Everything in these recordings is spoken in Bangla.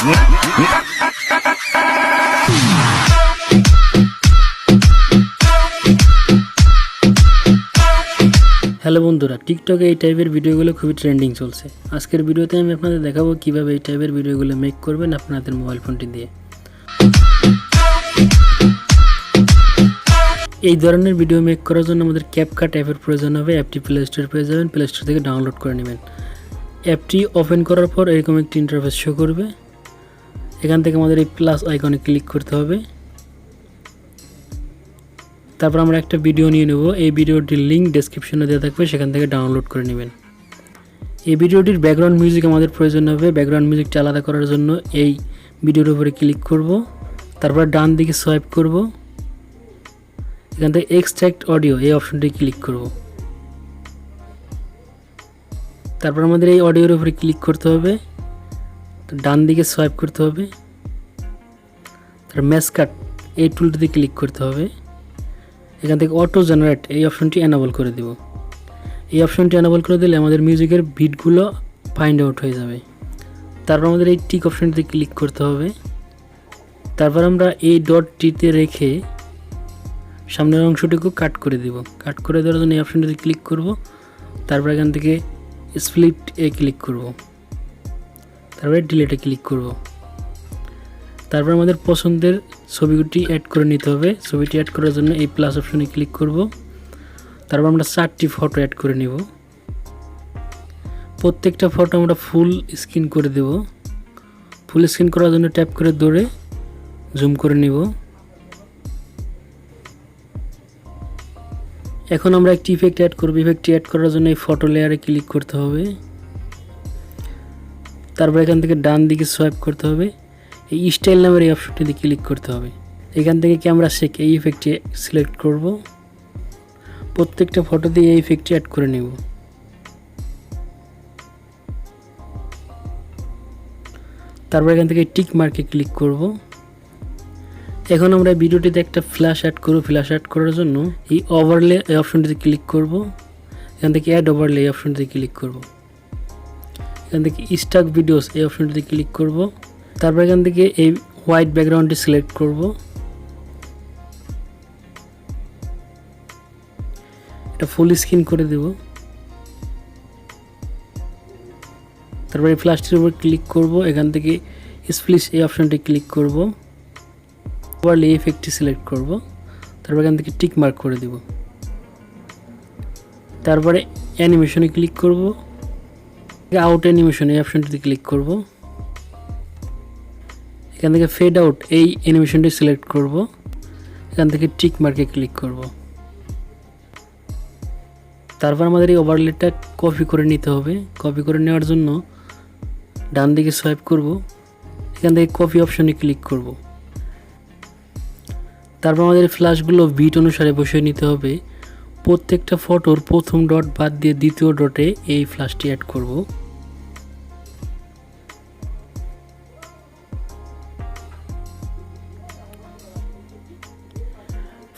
হ্যালো বন্ধুরা, টিকটকে এই টাইপের ভিডিওগুলো খুবই ট্রেন্ডিং চলছে। আজকের ভিডিওতে আমি আপনাদের দেখাবো কিভাবে এই টাইপের ভিডিওগুলো মেক করবেন আপনাদের মোবাইল ফোনটি দিয়ে। এই ধরনের ভিডিও মেক করার জন্য আমাদের ক্যাপকাট অ্যাপের প্রয়োজন হবে। অ্যাপটি প্লে স্টোরে পেয়ে যাবেন, প্লে স্টোর থেকে ডাউনলোড করে নেবেন। অ্যাপটি ওপেন করার পর এরকম একটি ইন্টারফেস শো করবে। এখান থেকে আমাদের এই প্লাস আইকনে ক্লিক করতে হবে। তারপর আমরা একটা ভিডিও নিয়ে নেব। এই ভিডিওটির লিঙ্ক ডেসক্রিপশনে দেওয়া থাকবে, সেখান থেকে ডাউনলোড করে নেবেন। এই ভিডিওটির ব্যাকগ্রাউন্ড মিউজিক আমাদের প্রয়োজন হবে। ব্যাকগ্রাউন্ড মিউজিকটা আলাদা করার জন্য এই ভিডিওর উপরে ক্লিক করব। তারপর ডান দিকে সোয়াইপ করব। এখান থেকে এক্সট্রাক্ট অডিও এই অপশনটি ক্লিক করব। তারপর আমাদের এই অডিওর উপরে ক্লিক করতে হবে। ডান দিকে সোয়াইপ করতে হবে। তারপর ম্যাসকাট এই টুলটিতে ক্লিক করতে হবে। এখান থেকে অটো জেনারেট এই অপশনটি এনাবল করে দেব। এই অপশনটি এনাবল করে দিলে আমাদের মিউজিকের বিটগুলো ফাইন্ড আউট হয়ে যাবে। তারপর আমাদের এই টিক অপশনটিতে ক্লিক করতে হবে। তারপর আমরা এই ডটটিতে রেখে সামনের অংশটুকু কাট করে দেব। কাট করে দেওয়ার জন্য এই অপশনটিতে ক্লিক করব। তারপর এখান থেকে স্প্লিট এ ক্লিক করব। তারপরে ডিলিটে ক্লিক করব। তারপর আমাদের পছন্দের ছবিটি অ্যাড করে নিতে হবে। ছবিটি অ্যাড করার জন্য এই প্লাস অপশনে ক্লিক করব। তারপর আমরা 4টি ফটো অ্যাড করে নেব। প্রত্যেকটা ফটো আমরা ফুল স্ক্রিন করে দেব। ফুল স্ক্রিন করার জন্য ট্যাপ করে ধরে জুম করে নেব। এখন আমরা একটি ইফেক্ট অ্যাড করব। ইফেক্টটি অ্যাড করার জন্য এই ফটো লেয়ারে ক্লিক করতে হবে। তারপর এখান থেকে ডান দিকে সোয়াইপ করতে হবে। এই স্টাইল নামের এই অপশনটিতে ক্লিক করতে হবে। এখান থেকে ক্যামেরা শেক এই ইফেক্টটি সিলেক্ট করব। প্রত্যেকটা ফটো দিয়ে এই ইফেক্টটি অ্যাড করে নেব। তারপর এখান থেকে টিক মার্কে ক্লিক করব। এখন আমরা ভিডিওটিতে একটা ফ্ল্যাশ অ্যাড করব। ফ্ল্যাশ অ্যাড করার জন্য এই ওভারলে এই অপশনটিতে ক্লিক করব। এখান থেকে অ্যাড ওভারলে এই অপশনটিতে ক্লিক করব। এখান থেকে স্টক ভিডিওস এই অপশনটিতে ক্লিক করব। তারপর এখান থেকে এই হোয়াইট ব্যাকগ্রাউন্ডটি সিলেক্ট করব। এটা ফুল স্ক্রিন করে দেব। তারপর এই ফ্ল্যাশটির উপর ক্লিক করব। এখান থেকে স্প্লিট এই অপশনটি ক্লিক করব। ওভারলে এই ইফেক্টটি সিলেক্ট করব। তারপর এখান থেকে টিক মার্ক করে দেব। তারপরে অ্যানিমেশনে ক্লিক করব। আউট অ্যানিমেশন এই অপশনটিতে ক্লিক করব। এখান থেকে ফেড আউট এই অ্যানিমেশনটি সিলেক্ট করব। এখান থেকে টিক মার্কে ক্লিক করব। তারপর আমাদের এই ওভারলেটা কপি করে নিতে হবে। কপি করে নেওয়ার জন্য ডান দিকে সোয়াইপ করব। এখান থেকে কপি অপশনে ক্লিক করব। তারপর আমাদের ফ্ল্যাশগুলো বিট অনুসারে বসিয়ে নিতে হবে। প্রত্যেকটা ফটোর প্রথম ডট বাদ দিয়ে দ্বিতীয় ডটে এই ফ্ল্যাশটি অ্যাড করব।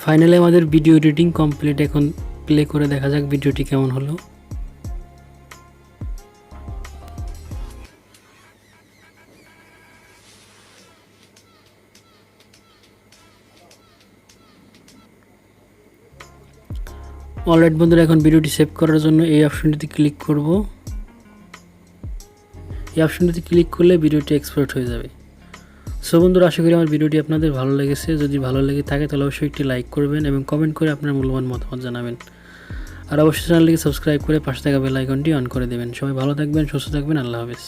ফাইনালি আমাদের ভিডিও এডিটিং কমপ্লিট। এখন প্লে করে দেখা যাক ভিডিওটি কেমন হলো। অলরাইট বন্ধুরা, এখন ভিডিওটি সেভ করার জন্য এই অপশনটিতে ক্লিক করব। এই অপশনটিতে ক্লিক করলে ভিডিওটি এক্সপোর্ট হয়ে যাবে। সো বন্ধুরা, আশা করি আমার ভিডিওটি আপনাদের ভালো লেগেছে। যদি ভালো লেগে থাকে তাহলে অবশ্যই একটি লাইক করবেন এবং কমেন্ট করে আপনার মূল্যবান মতামত জানাবেন। আর অবশ্যই চ্যানেলটিকে সাবস্ক্রাইব করে পাশে থাকা বেল আইকনটি অন করে দেবেন। সবাই ভালো থাকবেন, সুস্থ থাকবেন। আল্লাহ হাফেজ।